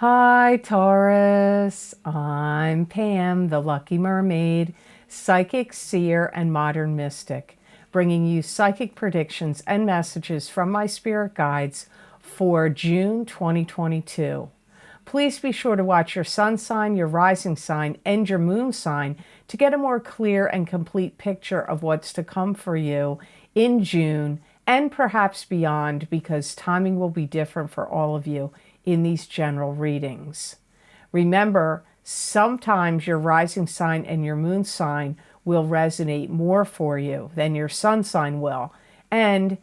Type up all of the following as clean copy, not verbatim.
Hi, Taurus. I'm Pam, the Lucky Mermaid, psychic, seer, and modern mystic, bringing you psychic predictions and messages from my spirit guides for June 2022. Please be sure to watch your sun sign, your rising sign, and your moon sign to get a more clear and complete picture of what's to come for you in June and perhaps beyond, because timing will be different for all of you in these general readings. Remember, sometimes your rising sign and your moon sign will resonate more for you than your sun sign will. And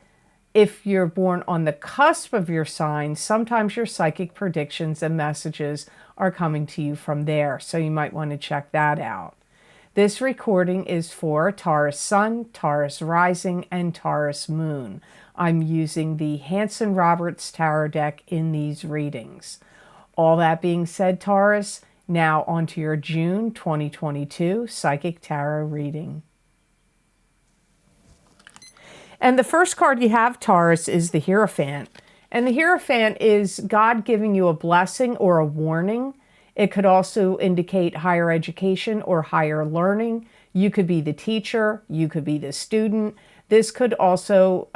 if you're born on the cusp of your sign, sometimes your psychic predictions and messages are coming to you from there. So you might want to check that out. This recording is for Taurus Sun, Taurus Rising, and Taurus Moon. I'm using the Hanson-Roberts Tarot deck in these readings. All that being said, Taurus, now onto your June 2022 Psychic Tarot reading. And the first card you have, Taurus, is the Hierophant. And the Hierophant is God giving you a blessing or a warning. It could also indicate higher education or higher learning. You could be the teacher, you could be the student. This could also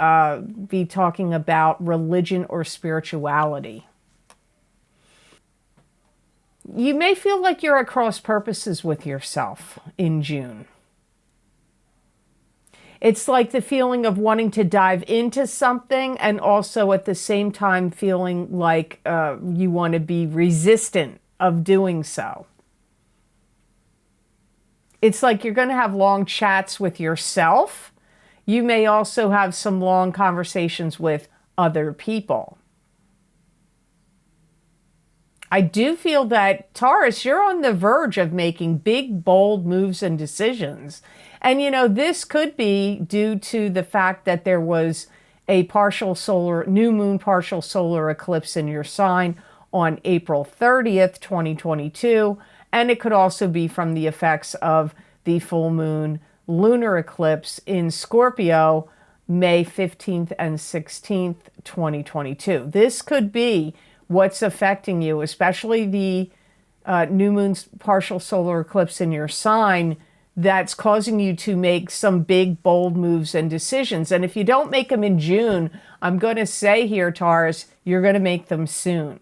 be talking about religion or spirituality. You may feel like you're at cross purposes with yourself in June. It's like the feeling of wanting to dive into something and also at the same time feeling like you want to be resistant of doing so. It's like you're going to have long chats with yourself. You may also have some long conversations with other people. I do feel that, Taurus, you're on the verge of making big, bold moves and decisions. And, you know, this could be due to the fact that there was a new moon partial solar eclipse in your sign on April 30th, 2022. And it could also be from the effects of the full moon lunar eclipse in Scorpio, May 15th and 16th, 2022. This could be what's affecting you, especially the new moon's partial solar eclipse in your sign, that's causing you to make some big, bold moves and decisions. And if you don't make them in June, I'm going to say here, Taurus, you're going to make them soon.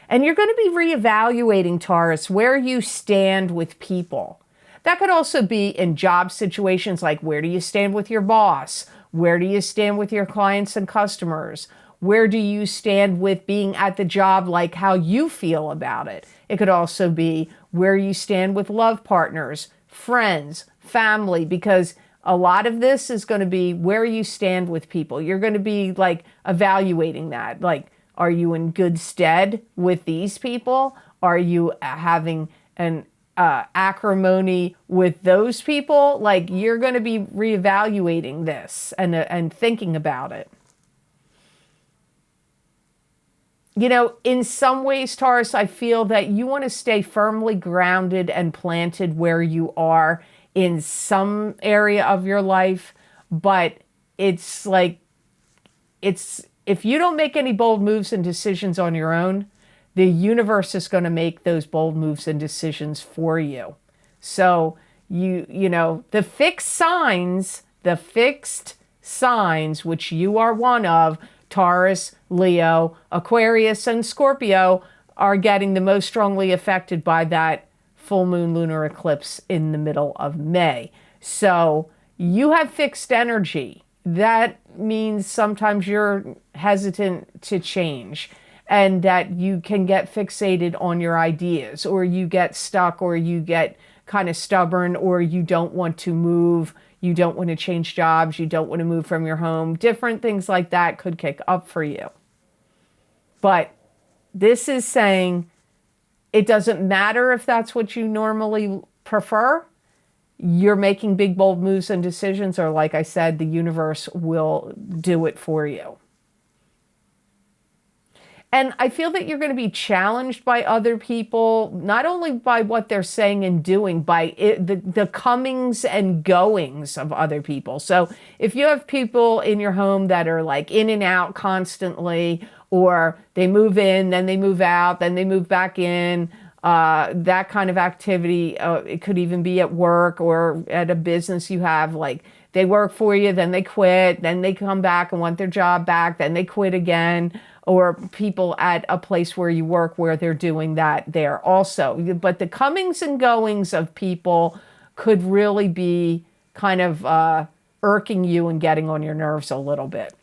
And you're going to be reevaluating, Taurus, where you stand with people. That could also be in job situations, like where do you stand with your boss? Where do you stand with your clients and customers? Where do you stand with being at the job, like how you feel about it? It could also be where you stand with love partners, friends, family, because a lot of this is going to be where you stand with people. You're going to be like evaluating that. Like, are you in good stead with these people? Are you having an acrimony with those people? Like, you're going to be reevaluating this and thinking about it. You know, in some ways, Taurus, I feel that you want to stay firmly grounded and planted where you are in some area of your life, but it's like, if you don't make any bold moves and decisions on your own, the universe is going to make those bold moves and decisions for you. So, you know, the fixed signs, which you are one of, Taurus, Leo, Aquarius, and Scorpio, are getting the most strongly affected by that full moon lunar eclipse in the middle of May. So you have fixed energy. That means sometimes you're hesitant to change and that you can get fixated on your ideas, or you get stuck, or you get kind of stubborn, or you don't want to move. You don't want to change jobs. You don't want to move from your home. Different things like that could kick up for you. But this is saying it doesn't matter if that's what you normally prefer. You're making big, bold moves and decisions, or like I said, the universe will do it for you. And I feel that you're going to be challenged by other people, not only by what they're saying and doing, by the comings and goings of other people. So if you have people in your home that are like in and out constantly, or they move in, then they move out, then they move back in. That kind of activity. It could even be at work or at a business you have. Like they work for you, then they quit, then they come back and want their job back, then they quit again. Or people at a place where you work where they're doing that there also. But the comings and goings of people could really be kind of irking you and getting on your nerves a little bit.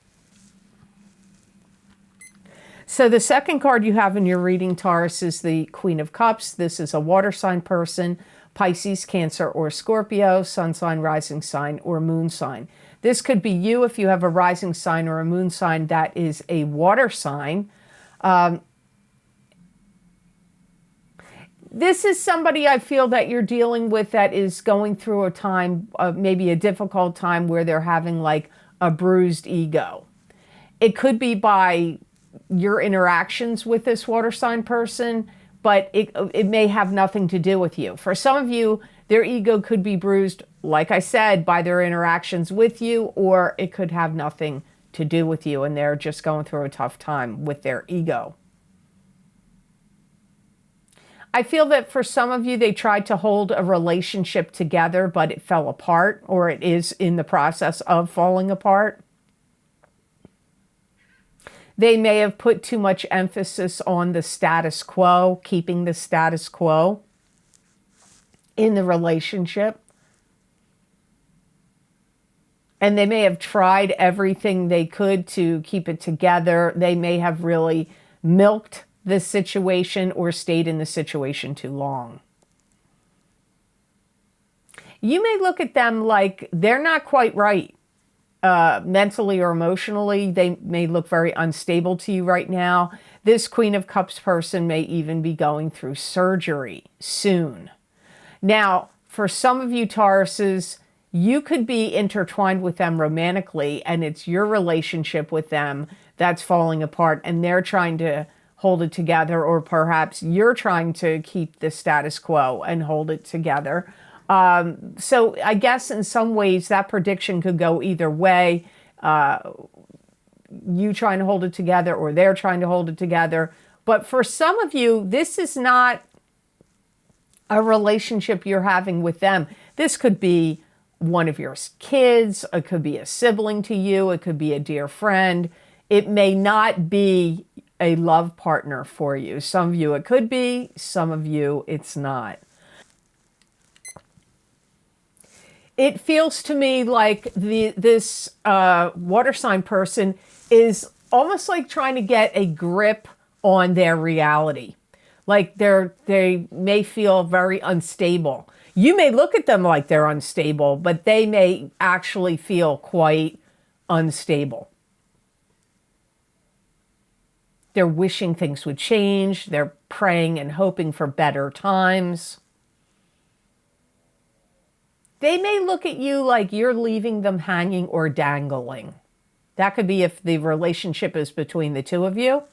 So the second card you have in your reading, Taurus, is the Queen of Cups. This is a water sign person, Pisces, Cancer, or Scorpio, sun sign, rising sign, or moon sign. This could be you if you have a rising sign or a moon sign that is a water sign. This is somebody I feel that you're dealing with that is going through a time, maybe a difficult time where they're having like a bruised ego. It could be by your interactions with this water sign person, but it may have nothing to do with you. For some of you, their ego could be bruised, like I said, by their interactions with you, or it could have nothing to do with you and they're just going through a tough time with their ego. I feel that for some of you, they tried to hold a relationship together, but it fell apart, or it is in the process of falling apart. They may have put too much emphasis on the status quo, keeping the status quo in the relationship. And they may have tried everything they could to keep it together. They may have really milked the situation or stayed in the situation too long. You may look at them like they're not quite right. Mentally or emotionally, they may look very unstable to you right now. This Queen of Cups person may even be going through surgery soon. Now, for some of you Tauruses, you could be intertwined with them romantically, and it's your relationship with them that's falling apart, and they're trying to hold it together, or perhaps you're trying to keep the status quo and hold it together. So I guess in some ways that prediction could go either way. You trying to hold it together or they're trying to hold it together. But for some of you, this is not a relationship you're having with them. This could be one of your kids. It could be a sibling to you. It could be a dear friend. It may not be a love partner for you. Some of you it could be. Some of you it's not. It feels to me like this water sign person is almost like trying to get a grip on their reality. Like they may feel very unstable. You may look at them like they're unstable, but they may actually feel quite unstable. They're wishing things would change. They're praying and hoping for better times. They may look at you like you're leaving them hanging or dangling. That could be if the relationship is between the two of you,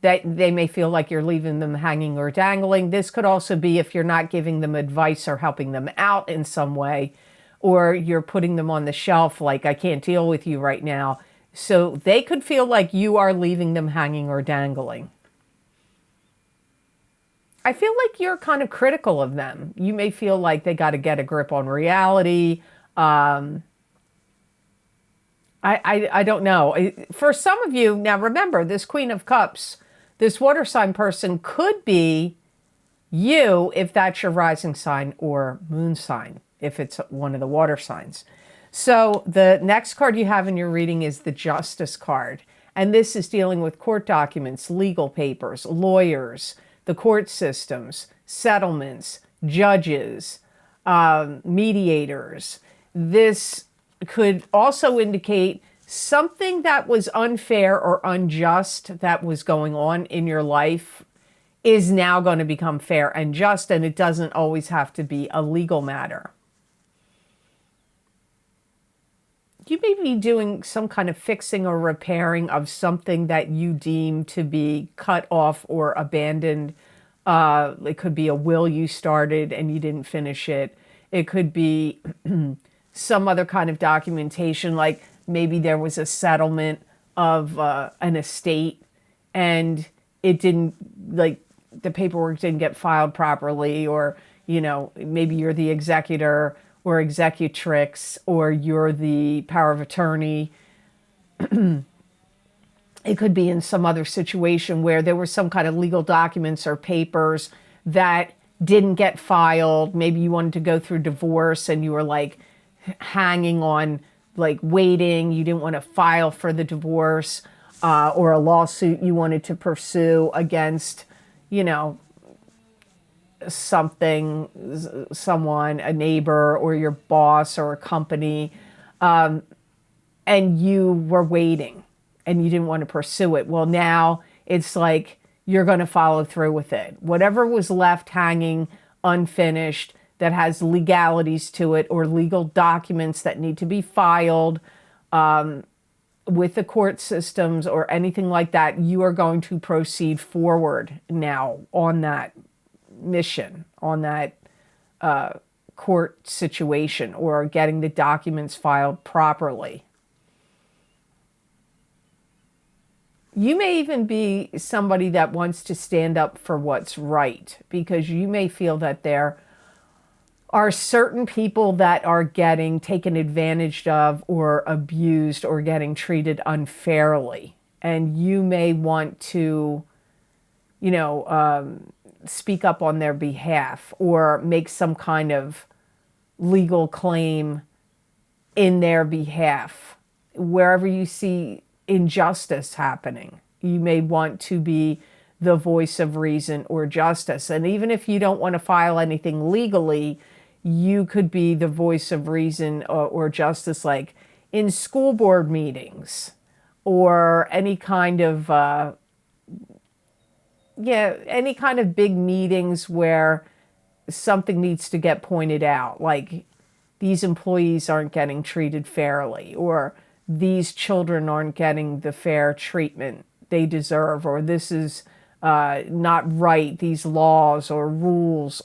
that they may feel like you're leaving them hanging or dangling. This could also be if you're not giving them advice or helping them out in some way, or you're putting them on the shelf like, I can't deal with you right now. So they could feel like you are leaving them hanging or dangling. I feel like you're kind of critical of them. You may feel like they got to get a grip on reality. I don't know. For some of you, now remember, this Queen of Cups, this water sign person could be you if that's your rising sign or moon sign, if it's one of the water signs. So the next card you have in your reading is the Justice card. And this is dealing with court documents, legal papers, lawyers, the court systems, settlements, judges, mediators. This could also indicate something that was unfair or unjust that was going on in your life is now going to become fair and just, and it doesn't always have to be a legal matter. You may be doing some kind of fixing or repairing of something that you deem to be cut off or abandoned. It could be a will you started and you didn't finish it. It could be some other kind of documentation, like maybe there was a settlement of an estate and it didn't, like, the paperwork didn't get filed properly, or, you know, maybe you're the executor or executrix, or you're the power of attorney. It could be in some other situation where there were some kind of legal documents or papers that didn't get filed. Maybe you wanted to go through divorce and you were like hanging on, like waiting. You didn't want to file for the divorce, or a lawsuit you wanted to pursue against, you know, someone, a neighbor or your boss or a company, and you were waiting and you didn't want to pursue it. Well, now it's like you're going to follow through with it. Whatever was left hanging unfinished that has legalities to it, or legal documents that need to be filed with the court systems or anything like that, you are going to proceed forward now on that mission, on that court situation, or getting the documents filed properly. You may even be somebody that wants to stand up for what's right, because you may feel that there are certain people that are getting taken advantage of or abused or getting treated unfairly. And you may want to, you know, speak up on their behalf or make some kind of legal claim in their behalf. Wherever you see injustice happening, you may want to be the voice of reason or justice. And even if you don't want to file anything legally, you could be the voice of reason or justice, like in school board meetings or any kind of any kind of big meetings where something needs to get pointed out, like these employees aren't getting treated fairly, or these children aren't getting the fair treatment they deserve, or this is not right, these laws or rules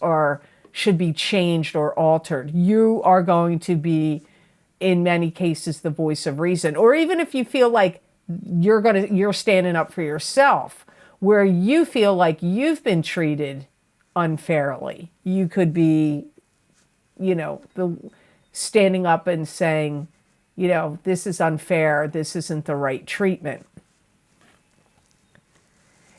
should be changed or altered. You are going to be, in many cases, the voice of reason. Or even if you feel like you're standing up for yourself, where you feel like you've been treated unfairly, you could be, you know, standing up and saying, you know, this is unfair, this isn't the right treatment.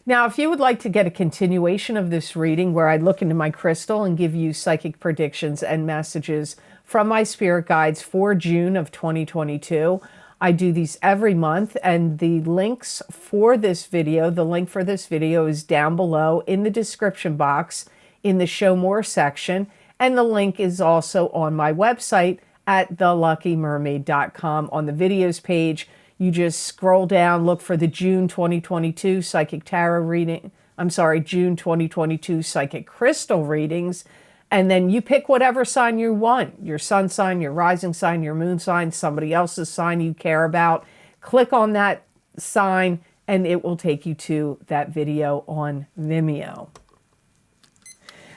Now, if you would like to get a continuation of this reading where I look into my crystal and give you psychic predictions and messages from my spirit guides for June of 2022, I do these every month, and the links for this video, the link for this video is down below in the description box in the Show More section, and the link is also on my website at theluckymermaid.com on the videos page. You just scroll down, look for the June 2022 Psychic Tarot reading. June 2022 Psychic Crystal readings. And then you pick whatever sign you want. Your sun sign, your rising sign, your moon sign, somebody else's sign you care about. Click on that sign and it will take you to that video on Vimeo.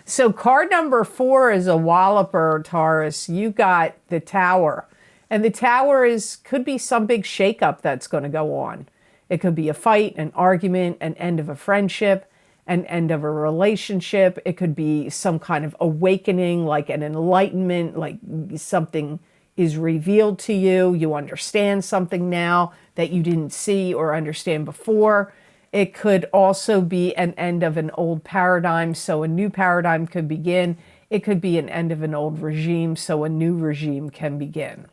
So card number 4 is a walloper, Taurus. You got the Tower. And the Tower could be some big shakeup that's going to go on. It could be a fight, an argument, an end of a friendship, an end of a relationship. It could be some kind of awakening, like an enlightenment, like something is revealed to you. You understand something now that you didn't see or understand before. It could also be an end of an old paradigm, so a new paradigm could begin. It could be an end of an old regime, so a new regime can begin.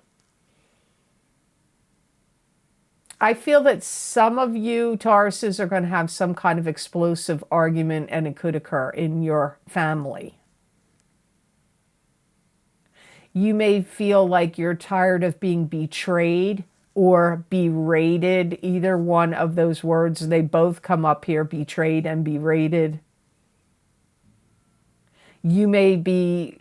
I feel that some of you, Tauruses, are going to have some kind of explosive argument, and it could occur in your family. You may feel like you're tired of being betrayed or berated. Either one of those words, they both come up here, betrayed and berated. You may be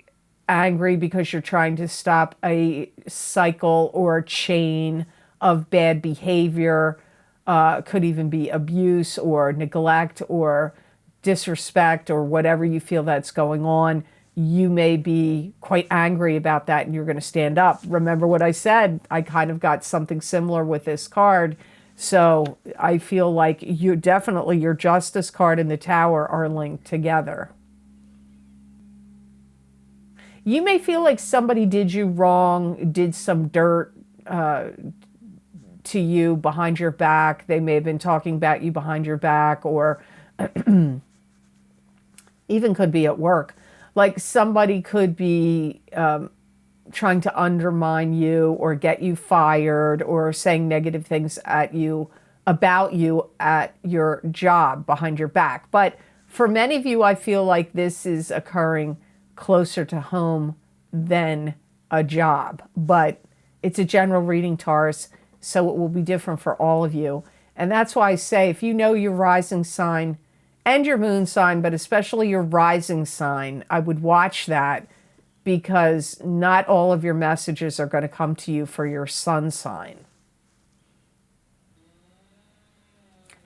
angry because you're trying to stop a cycle or a chain of bad behavior. Could even be abuse or neglect or disrespect or whatever you feel that's going on. You may be quite angry about that and you're going to stand up. Remember what I said? I kind of got something similar with this card. So I feel like you definitely, your Justice card and the Tower are linked together. You may feel like somebody did you wrong, did some dirt to you behind your back. They may have been talking about you behind your back, or even could be at work. Like somebody could be trying to undermine you or get you fired or saying negative things at you, about you at your job behind your back. But for many of you, I feel like this is occurring closer to home than a job. But it's a general reading, Taurus, so it will be different for all of you. And that's why I say, if you know your rising sign and your moon sign, but especially your rising sign, I would watch that, because not all of your messages are going to come to you for your sun sign.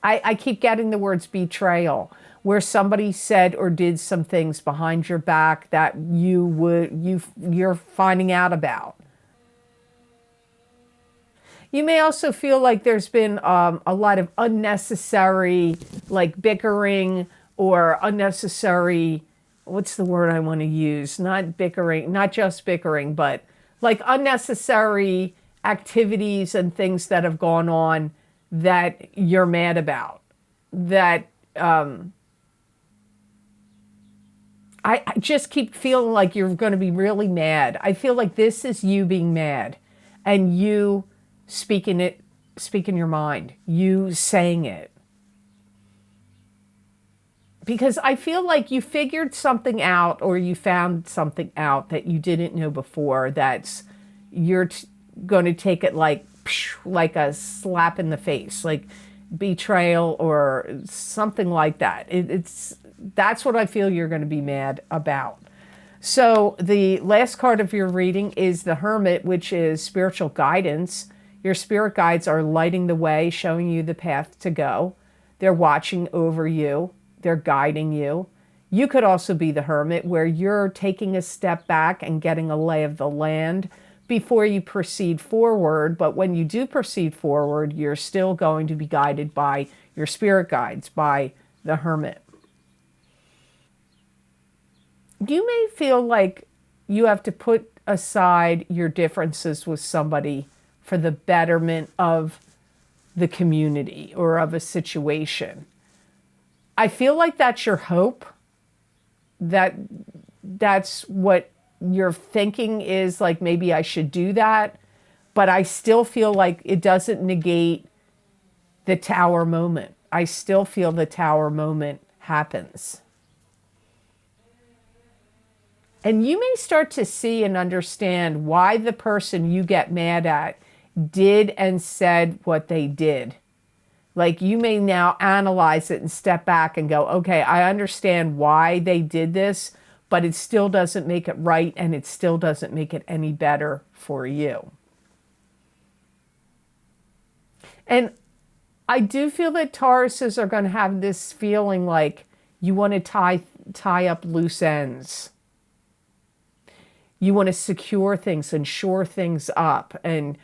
I keep getting the words betrayal, where somebody said or did some things behind your back that you're finding out about. You may also feel like there's been a lot of unnecessary, like bickering, or unnecessary, what's the word I want to use? Not bickering, not just bickering, but like unnecessary activities and things that have gone on that you're mad about. That I just keep feeling like you're going to be really mad. I feel like this is you being mad, and you speaking your mind, you saying it. Because I feel like you figured something out, or you found something out that you didn't know before, that's you're going to take it like a slap in the face, like betrayal or something like that. That's what I feel you're going to be mad about. So the last card of your reading is the Hermit, which is spiritual guidance. Your spirit guides are lighting the way, showing you the path to go. They're watching over you. They're guiding you. You could also be the Hermit, where you're taking a step back and getting a lay of the land before you proceed forward. But when you do proceed forward, you're still going to be guided by your spirit guides, by the Hermit. You may feel like you have to put aside your differences with somebody for the betterment of the community or of a situation. I feel like that's your hope, that's what you're thinking is, like, maybe I should do that, but I still feel like it doesn't negate the Tower moment. I still feel the Tower moment happens. And you may start to see and understand why the person you get mad at did and said what they did. Like, you may now analyze it and step back and go, okay, I understand why they did this, but it still doesn't make it right, and it still doesn't make it any better for you. And I do feel that Tauruses are going to have this feeling like you want to tie up loose ends. You want to secure things and shore things up and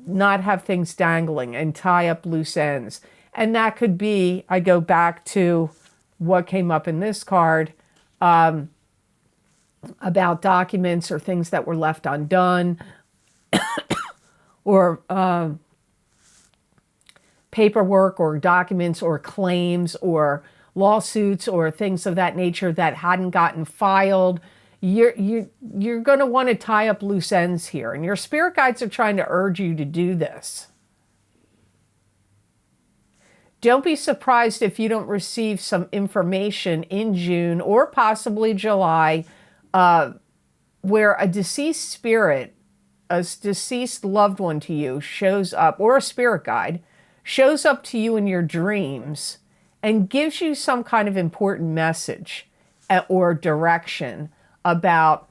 not have things dangling and tie up loose ends. And that could be, I go back to what came up in this card, about documents or things that were left undone, or paperwork or documents or claims or lawsuits or things of that nature that hadn't gotten filed. You're going to want to tie up loose ends here. And your spirit guides are trying to urge you to do this. Don't be surprised if you don't receive some information in June or possibly July, where a deceased spirit, a deceased loved one to you shows up, or a spirit guide shows up to you in your dreams and gives you some kind of important message or direction about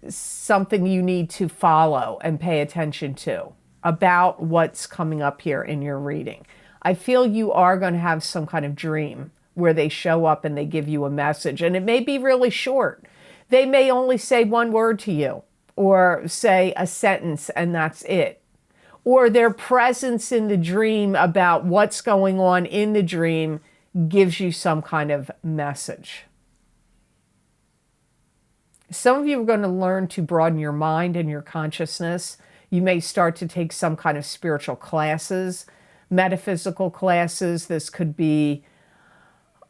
something you need to follow and pay attention to, about what's coming up here in your reading. I feel you are going to have some kind of dream where they show up and they give you a message, and it may be really short. They may only say one word to you, or say a sentence, and that's it. or their presence in the dream about what's going on in the dream gives you some kind of message. Some of you are going to learn to broaden your mind and your consciousness. You may start to take some kind of spiritual classes, metaphysical classes. This could be,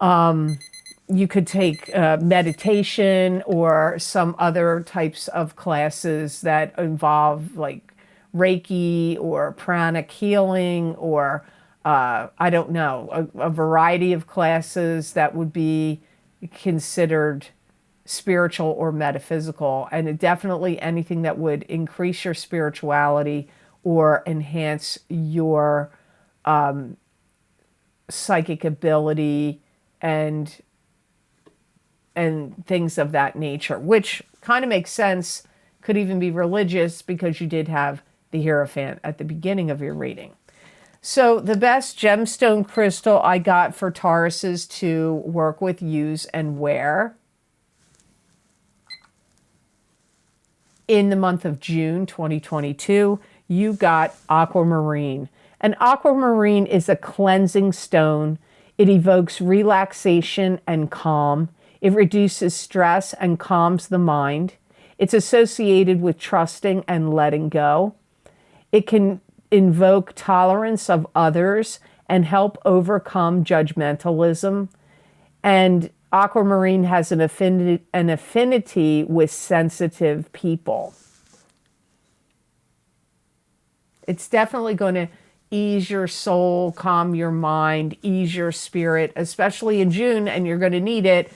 you could take meditation or some other types of classes that involve like Reiki or pranic healing or I don't know, a variety of classes that would be considered spiritual or metaphysical, and definitely anything that would increase your spirituality or enhance your psychic ability and things of that nature, which kind of makes sense. Could even be religious because you did have the Hierophant at the beginning of your reading. So the best gemstone crystal I got for Tauruses to work with, use, and wear in the month of June 2022, you got aquamarine. And aquamarine is a cleansing stone. It evokes relaxation and calm. It reduces stress and calms the mind. It's associated with trusting and letting go. It can invoke tolerance of others and help overcome judgmentalism. And aquamarine has an affinity with sensitive people. It's definitely going to ease your soul, calm your mind, ease your spirit, especially in June, and you're going to need it.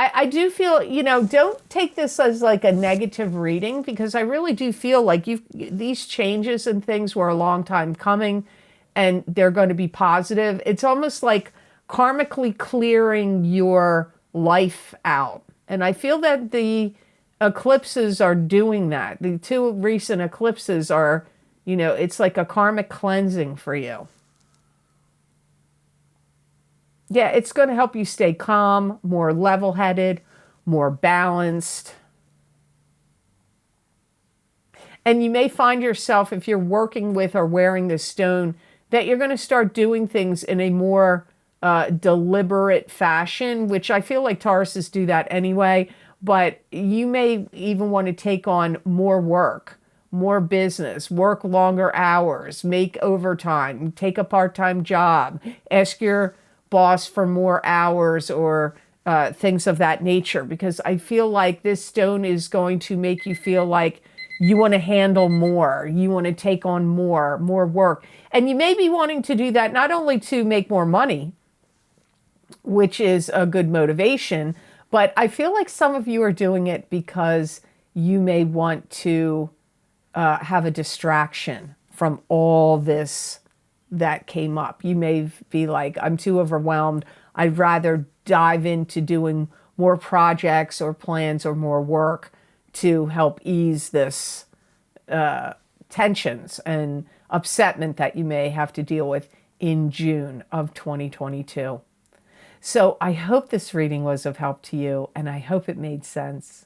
I do feel, you know, don't take this as like a negative reading, because I really do feel like these changes and things were a long time coming and they're going to be positive. It's almost like karmically clearing your life out. And I feel that the eclipses are doing that. The two recent eclipses are, you know, it's like a karmic cleansing for you. Yeah, it's going to help you stay calm, more level-headed, more balanced. And you may find yourself, if you're working with or wearing this stone, that you're going to start doing things in a more deliberate fashion, which I feel like Tauruses do that anyway. But you may even want to take on more work, more business, work longer hours, make overtime, take a part-time job, ask your boss for more hours or things of that nature, because I feel like this stone is going to make you feel like you want to handle more, you want to take on more work. And you may be wanting to do that not only to make more money, which is a good motivation, but I feel like some of you are doing it because you may want to have a distraction from all this that came up. You may be like, I'm too overwhelmed. I'd rather dive into doing more projects or plans or more work to help ease this tensions and upsetment that you may have to deal with in June of 2022. So I hope this reading was of help to you, and I hope it made sense.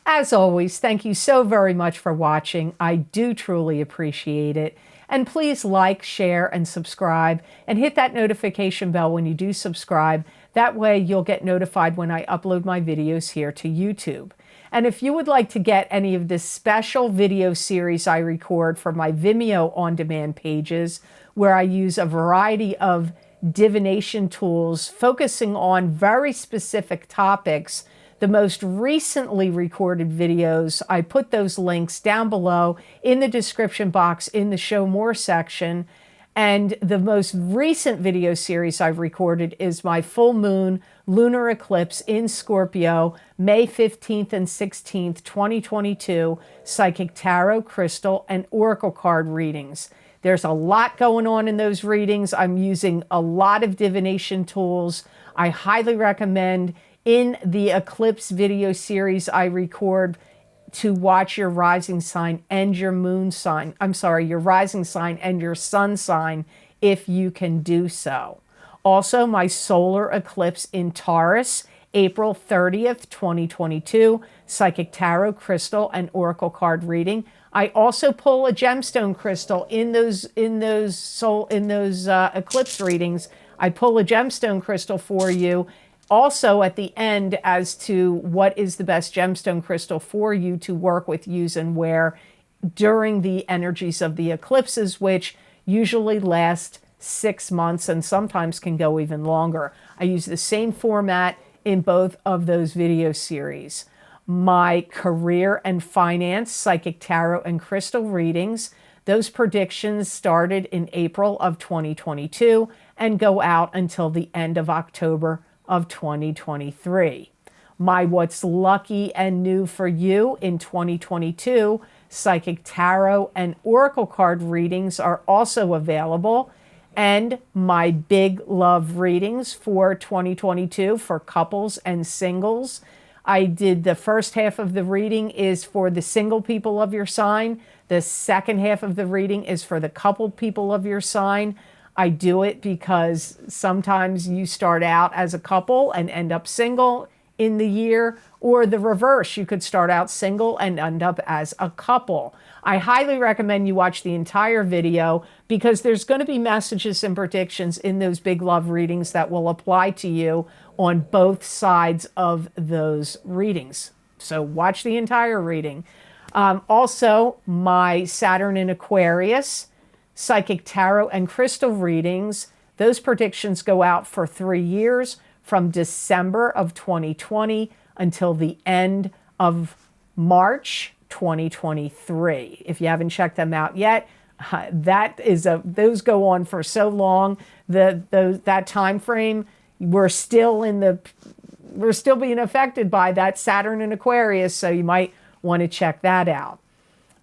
As always, thank you so very much for watching. I do truly appreciate it. And please like, share, and subscribe, and hit that notification bell when you do subscribe. That way you'll get notified when I upload my videos here to YouTube. And if you would like to get any of this special video series I record for my Vimeo on-demand pages, where I use a variety of divination tools focusing on very specific topics, the most recently recorded videos, I put those links down below in the description box in the Show More section. And the most recent video series I've recorded is my full moon lunar eclipse in Scorpio, May 15th and 16th, 2022, psychic tarot, crystal, and oracle card readings. There's a lot going on in those readings. I'm using a lot of divination tools. I highly recommend in the eclipse video series I record to watch your rising sign and your moon sign. I'm sorry, your rising sign and your sun sign if you can do so. Also, my solar eclipse in Taurus April 30th, 2022, Psychic Tarot, Crystal, and Oracle card reading. I also pull a gemstone crystal in those eclipse readings. I pull a gemstone crystal for you. Also at the end as to what is the best gemstone crystal for you to work with, use, and wear during the energies of the eclipses, which usually last 6 months and sometimes can go even longer. I use the same format in both of those video series. My career and finance, Psychic Tarot and Crystal readings, those predictions started in April of 2022 and go out until the end of October of 2023. My What's Lucky and New for You in 2022, Psychic Tarot and Oracle card readings are also available. And my Big Love readings for 2022 for couples and singles. I did the first half of the reading is for the single people of your sign. The second half of the reading is for the coupled people of your sign. I do it because sometimes you start out as a couple and end up single in the year, or the reverse. You could start out single and end up as a couple. I highly recommend you watch the entire video because there's going to be messages and predictions in those Big Love readings that will apply to you on both sides of those readings. So watch the entire reading. Also, my Saturn in Aquarius, Psychic Tarot and Crystal readings, those predictions go out for 3 years from December of 2020 until the end of March 2023. If you haven't checked them out yet, those go on for so long. That time frame, we're still being affected by that Saturn in Aquarius, so you might want to check that out.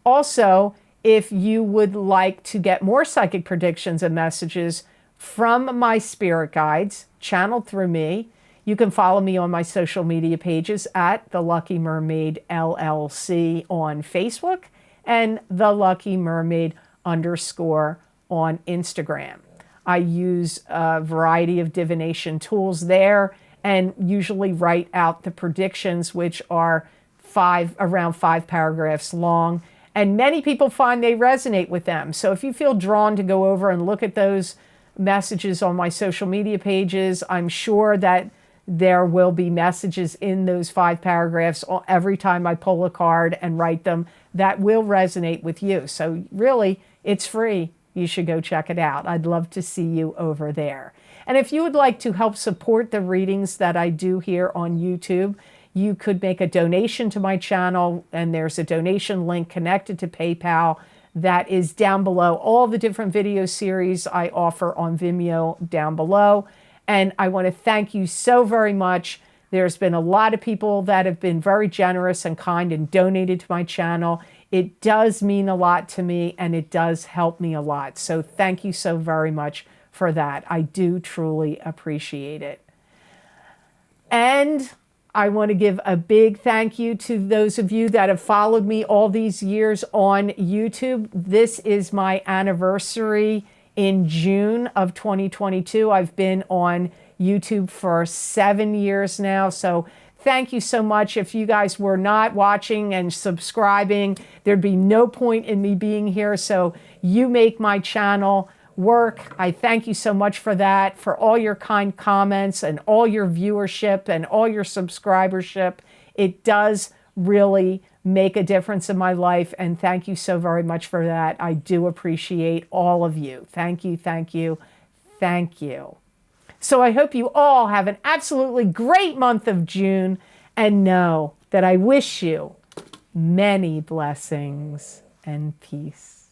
Also, if you would like to get more psychic predictions and messages from my spirit guides channeled through me, you can follow me on my social media pages at The Lucky Mermaid LLC on Facebook and The Lucky Mermaid _ on Instagram. I use a variety of divination tools there and usually write out the predictions, which are around 5 paragraphs long. And many people find they resonate with them. So if you feel drawn to go over and look at those messages on my social media pages, I'm sure that there will be messages in those 5 paragraphs every time I pull a card and write them that will resonate with you. So really, it's free. You should go check it out. I'd love to see you over there. And if you would like to help support the readings that I do here on YouTube, you could make a donation to my channel, and there's a donation link connected to PayPal that is down below. All the different video series I offer on Vimeo down below. And I want to thank you so very much. There's been a lot of people that have been very generous and kind and donated to my channel. It does mean a lot to me, and it does help me a lot. So thank you so very much for that. I do truly appreciate it. And I want to give a big thank you to those of you that have followed me all these years on YouTube. This is my anniversary in June of 2022. I've been on YouTube for 7 years now. So thank you so much. If you guys were not watching and subscribing, there'd be no point in me being here. So you make my channel work. I thank you so much for that, for all your kind comments and all your viewership and all your subscribership. It does really make a difference in my life, and thank you so very much for that. I do appreciate all of you. Thank you, thank you, thank you. So I hope you all have an absolutely great month of June, and know that I wish you many blessings and peace.